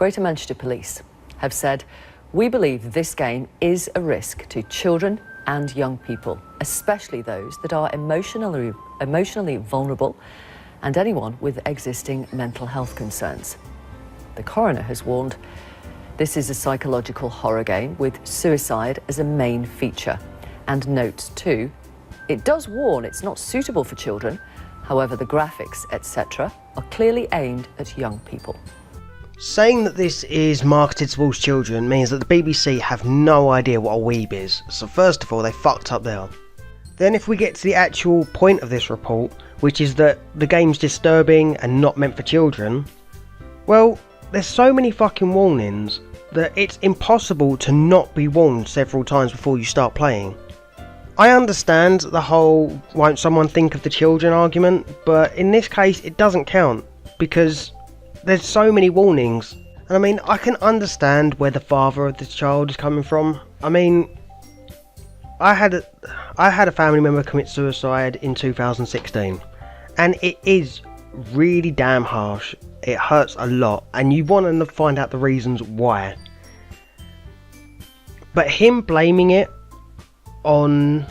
Greater Manchester Police have said, "We believe this game is a risk to children and young people, especially those that are emotionally vulnerable and anyone with existing mental health concerns." The coroner has warned this is a psychological horror game with suicide as a main feature, and notes too, it does warn it's not suitable for children. However, the graphics, etc., are clearly aimed at young people. Saying that this is marketed towards children means that the BBC have no idea what a weeb is, so first of all they fucked up there. Then if we get to the actual point of this report, which is that the game's disturbing and not meant for children, well, there's so many fucking warnings that it's impossible to not be warned several times before you start playing. I understand the whole won't someone think of the children argument, but in this case it doesn't count because there's so many warnings. And I mean, I can understand where the father of the child is coming from. I mean, I had a family member commit suicide in 2016, and it is really damn harsh. It hurts a lot, and you want to find out the reasons why. But him blaming it on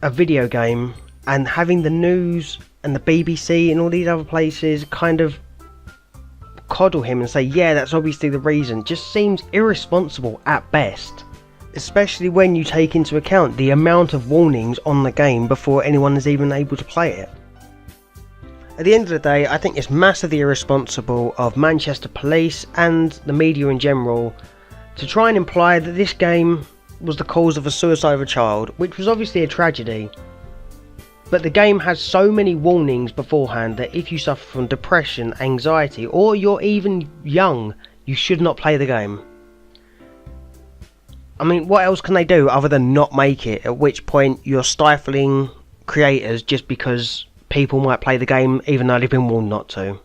a video game and having the news and the BBC and all these other places kind of coddle him and say, yeah, that's obviously the reason, just seems irresponsible at best. Especially when you take into account the amount of warnings on the game before anyone is even able to play it. At the end of the day, I think it's massively irresponsible of Manchester Police and the media in general to try and imply that this game was the cause of a suicide of a child, which was obviously a tragedy. But the game has so many warnings beforehand that if you suffer from depression, anxiety, or you're even young, you should not play the game. I mean, what else can they do other than not make it, at which point you're stifling creators just because people might play the game even though they've been warned not to.